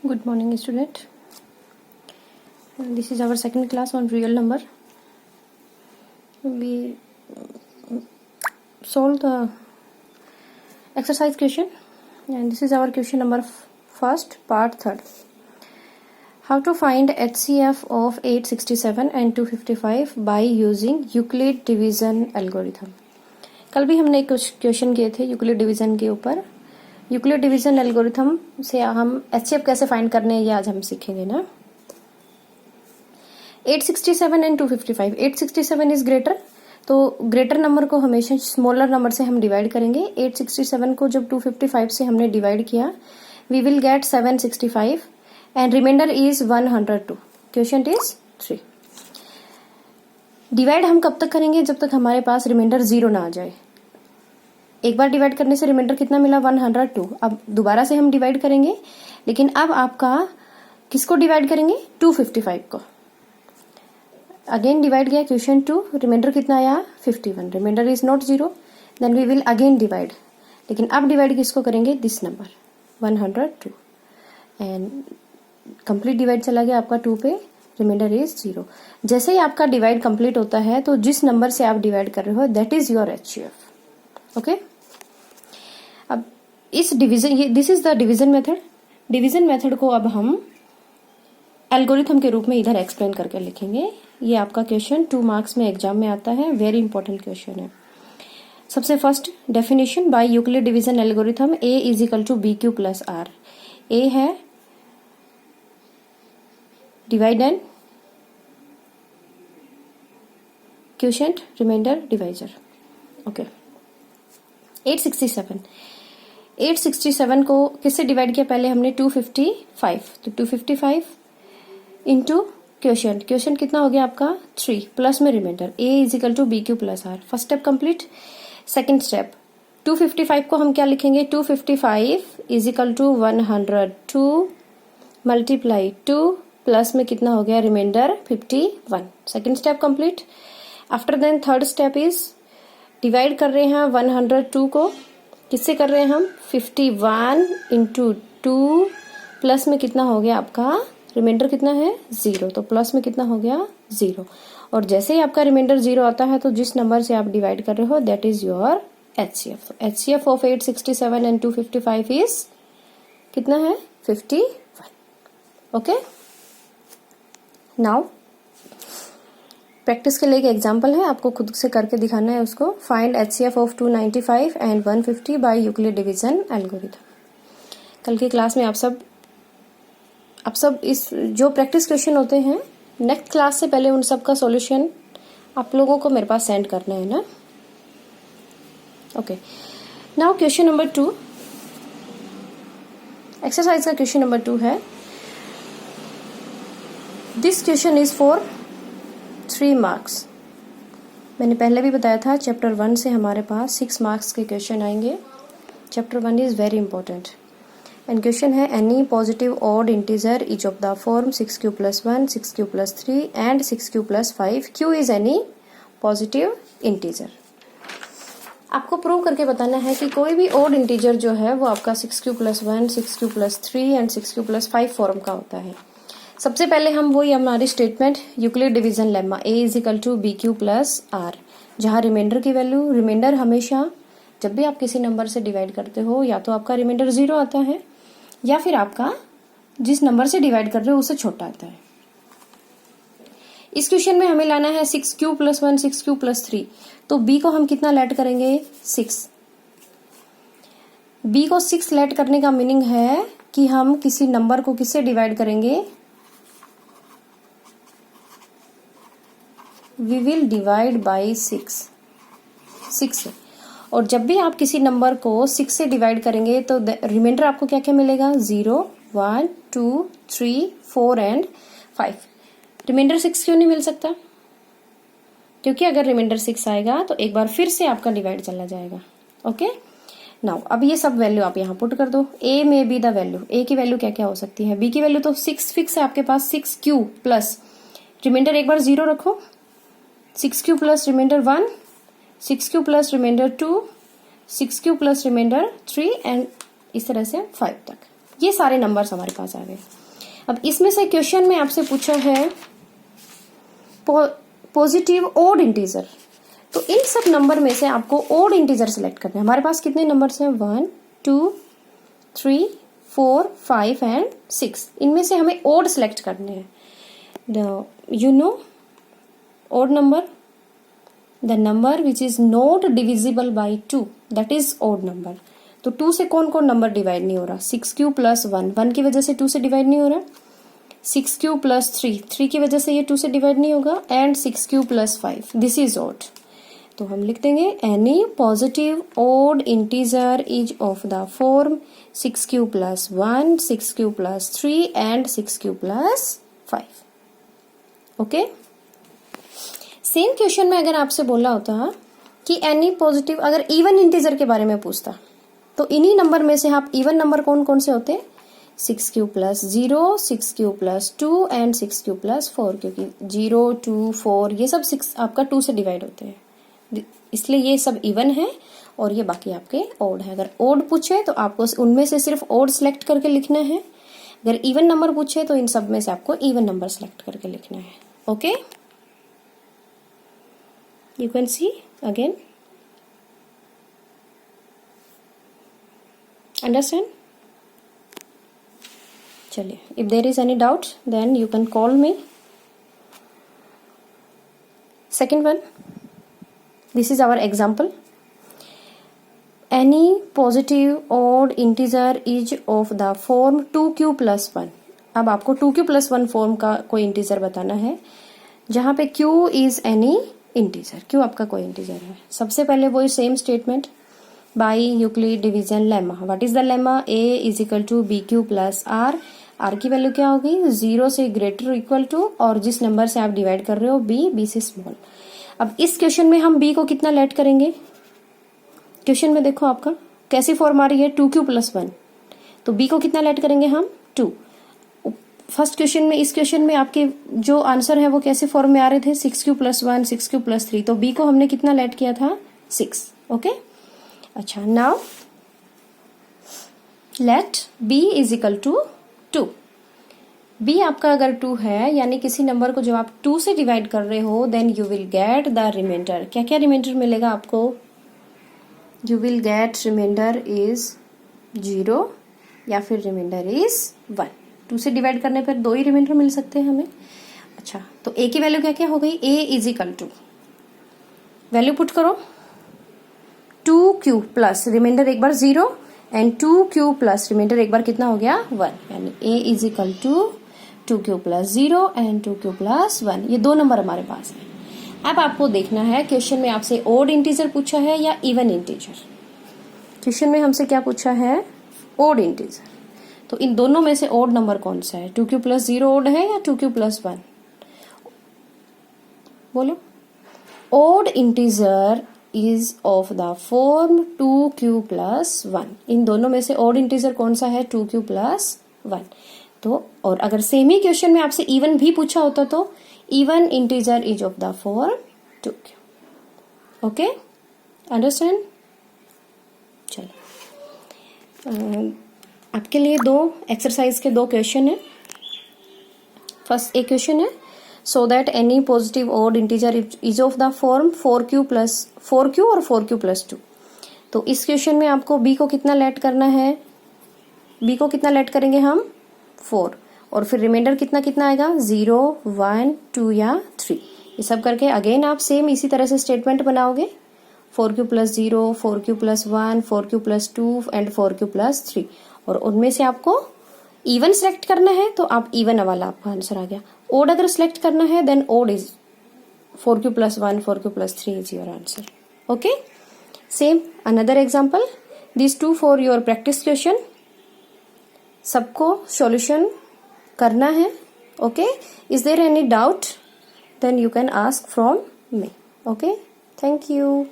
Good morning, student. This is our second class on real number. We solve the exercise question, and this is our question number first, part third. How to find HCF of 867 and 255 by using Euclid division algorithm. कल भी हमने कुछ question किए थे Euclid division के ऊपर. Euclid division algorithm से हम एचसीएफ कैसे फाइंड करने हैं ये आज हम सीखेंगे ना. 867 एंड 255. 867 इज ग्रेटर, तो ग्रेटर नंबर को हमेशा स्मॉलर नंबर से हम डिवाइड करेंगे. 867 को जब 255 से हमने डिवाइड किया, we will get 765 and remainder is 102. Question is 3. Divide हम कब तक करेंगे? जब तक हमारे पास रिमाइंडर 0 ना आ जाए. एक बार डिवाइड करने से रिमाइंडर कितना मिला? 102. अब दोबारा से हम डिवाइड करेंगे, लेकिन अब आपका किसको डिवाइड करेंगे? 255 को. अगेन डिवाइड किया, क्वेश्चन 2, रिमाइंडर कितना आया? 51. Remainder is not 0, then we will again divide. लेकिन अब डिवाइड किसको करेंगे? This number 102 and complete divide चला गया आपका 2 पे, रिमाइंडर इज 0. जैसे ही आपका डिवाइड कंप्लीट होता है तो जिस नंबर से आप डिवाइड कर रहे हो that is your HCF. Okay. अब इस division, this is the division method. Division method को अब हम एल्गोरिथम के रूप में इधर एक्सप्लेन करके लिखेंगे. ये आपका क्वेश्चन 2 मार्क्स में एग्जाम में आता है. वेरी इंपॉर्टेंट क्वेश्चन है. सबसे first definition by Euclid division algorithm, A is equal to B Q plus R. A है divide and quotient, remainder, divisor. Okay. 867 को किससे डिवाइड किया? पहले हमने 255, तो 255 इंटू क्वोशिएंट. क्वोशिएंट कितना हो गया आपका? 3 प्लस में remainder. A is equal to B Q plus R. First step complete. Second step 255 को हम क्या लिखेंगे? 255 is equal to 102 multiply 2 plus में कितना हो गया? Remainder 51. Second step complete. After then third step is divide कर रहे हैं 102 को किससे कर रहे हैं हम? 51 इंटू 2 प्लस में कितना हो गया आपका? रिमाइंडर कितना है? 0. तो प्लस में कितना हो गया? 0. और जैसे ही आपका रिमाइंडर 0 आता है तो जिस नंबर से आप डिवाइड कर रहे हो that is your HCF. HCF of 867 and 255 is कितना है? 51. ओके. नाउ प्रैक्टिस के लिए एक एग्जाम्पल है, आपको खुद से करके दिखाना है उसको. Find HCF of 295 and 150 by Euclid division algorithm. कल की क्लास में आप सब इस जो प्रैक्टिस क्वेश्चन होते हैं नेक्स्ट क्लास से पहले उन सब का सॉल्यूशन आप लोगों को मेरे पास सेंड करना है ना. Okay. Now question number 2, exercise का क्वेश्चन नंबर 2 है. This question is for 3 marks. मैंने पहले भी बताया था चैप्टर 1 से हमारे पास 6 मार्क्स के क्वेश्चन आएंगे. Chapter 1 is very important and question है any positive odd integer each of the form 6q plus 1, 6q plus 3 and 6q plus 5. q is any positive integer. आपको प्रूव करके बताना है कि कोई भी ऑड इंटीजर जो है वो आपका 6q plus 1, 6q plus 3 and 6q plus 5 form का होता है. सबसे पहले हम वही हमारी statement Euclid division lemma, A is equal to B Q plus R, जहां रिमाइंडर की वैल्यू, रिमाइंडर हमेशा जब भी आप किसी नंबर से डिवाइड करते हो या तो आपका रिमाइंडर 0 आता है या फिर आपका जिस नंबर से डिवाइड कर रहे हो उससे छोटा आता है. इस क्वेश्चन में हमें लाना है 6q plus 1, 6q plus 3. तो b को हम कितना लेट करेंगे? 6. b को 6 लेट करने का मीनिंग है कि हम किसी नंबर को किससे डिवाइड करेंगे? वी विल डिवाइड बाई 6 से. और जब भी आप किसी नंबर को 6 से डिवाइड करेंगे तो रिमाइंडर आपको क्या क्या मिलेगा? 0, 1, 2, 3, 4 एंड 5. रिमाइंडर 6 क्यों नहीं मिल सकता? क्योंकि अगर रिमाइंडर 6 आएगा तो एक बार फिर से आपका डिवाइड चला जाएगा. ओके. नाउ अब ये सब वैल्यू आप यहाँ पुट कर दो. ए में बी द वैल्यू, ए की वैल्यू क्या क्या हो सकती है? बी की वैल्यू तो 6 फिक्स है आपके पास. 6q प्लस रिमाइंडर एक बार 0 रखो, 6q plus remainder 1, 6q plus remainder 2, 6q plus remainder 3 and इस तरह से 5 तक. ये सारे नंबर्स हमारे पास आ गए। अब इसमें से क्वेश्चन में आपसे पूछा है पॉजिटिव ओड इंटीजर, तो इन सब नंबर में से आपको ओड इंटीजर सेलेक्ट करना है। हमारे पास कितने नंबर्स हैं? 1 2 3 4 5 एंड 6। इनमें से हमें ओड सेलेक्ट करने हैं। You know odd number, the number which is not divisible by 2, that is odd number। तो 2 से कौन कौन नंबर डिवाइड नहीं हो रहा? 6q प्लस 1, 1 की वजह से 2 से डिवाइड नहीं हो रहा। 6q प्लस 3, 3 की वजह से ये 2 से डिवाइड नहीं होगा। And 6q plus 5, this is odd। तो हम लिख देंगे any positive odd integer is of the form 6q plus 1, 6q plus 3 and 6q plus 5। Okay, same question में अगर आपसे बोला होता कि एनी पॉजिटिव, अगर इवन इंटीजर के बारे में पूछता, तो इन्हीं नंबर में से आप इवन नंबर कौन कौन से होते? 6q plus 0, 6q plus 2 and 6q plus 4, क्योंकि 0 2 4 ये सब 6 आपका 2 से डिवाइड होते हैं, इसलिए ये सब इवन है और ये बाकी आपके ओड है। अगर ओड पूछे तो आपको उनमें से सिर्फ ओड सेलेक्ट करके लिखना है। अगर इवन नंबर पूछे तो इन सब में से आपको इवन नंबर सेलेक्ट करके लिखना है। Okay, you can see again, understand? चलिए, if there is any doubt then you can call me। Second one, this is our example, any positive odd integer is of the form 2q plus 1। अब आपको 2q plus 1 form का कोई integer बताना है जहां पे q is any integer. क्यों आपका कोई इंटीजर है? सबसे पहले वही same statement by Euclid division lemma. What is the lemma? a is equal to B Q plus R. R की वैल्यू क्या होगी? 0 से ग्रेटर इक्वल टू और जिस नंबर से आप डिवाइड कर रहे हो b से स्मॉल। अब इस क्वेश्चन में हम b को कितना लेट करेंगे? क्वेश्चन में देखो आपका कैसी फॉर्म आ रही है, 2q प्लस 1, तो b को कितना लेट करेंगे हम? 2। फर्स्ट क्वेश्चन में, इस क्वेश्चन में आपके जो आंसर है वो कैसे फॉर्म में आ रहे थे? 6q प्लस 1, 6q प्लस 3, तो b को हमने कितना लेट किया था? 6। ओके, अच्छा, now let b is equal to 2। b आपका अगर 2 है, यानी किसी नंबर को जब आप 2 से डिवाइड कर रहे हो, then you will get the remainder. क्या क्या रिमाइंडर मिलेगा आपको? You will get remainder is 0 या फिर रिमाइंडर इज 1। 2 से डिवाइड करने पर 2 ही रिमाइंडर मिल सकते हैं हमें। अच्छा, तो a की वैल्यू क्या क्या हो गई? a is equal to, value put करो, 2q प्लस रिमाइंडर एक बार 0 एंड 2q प्लस रिमाइंडर एक बार कितना हो गया? 1, यानी a is equal to 2q plus 0 and 2q plus 1। ये 2 नंबर हमारे पास है। अब आपको देखना है क्वेश्चन में आपसे ओड इंटीजर पूछा है या इवन इंटीजर। क्वेश्चन में हमसे क्या पूछा है? Odd integer. तो इन दोनों में से ओड नंबर कौन सा है? 2q प्लस 0 ओड है या 2q प्लस 1? बोलो। Odd integer is of the form 2q plus 1। इन दोनों में से ओड इंटीजर कौन सा है? 2q plus 1। तो और अगर सेम ही क्वेश्चन में आपसे इवन भी पूछा होता तो even integer is of the form 2q। Okay, understand? चलो, आपके लिए 2 एक्सरसाइज के 2 क्वेश्चन है। फर्स्ट एक क्वेश्चन है, so that any positive odd integer is of the form 4q और 4q प्लस 2। तो इस क्वेश्चन में आपको b को कितना लेट करना है? b को कितना लेट करेंगे हम? 4, और फिर रिमाइंडर कितना कितना आएगा? 0 1 2 या 3। ये सब करके अगेन आप सेम इसी तरह से स्टेटमेंट बनाओगे, 4q plus 0, 4q plus 1, 4q plus 2 and 4q plus 3। और उनमें से आपको इवन सेलेक्ट करना है तो आप इवन वाला आपका आंसर आ गया। ओड अगर सेलेक्ट करना है then odd is 4q plus 1, 4q plus 3 is your answer. Okay, same another example, this 2 for your practice question. सबको सॉल्यूशन करना है। Okay, is there any doubt? Then you can ask from me. Okay, thank you.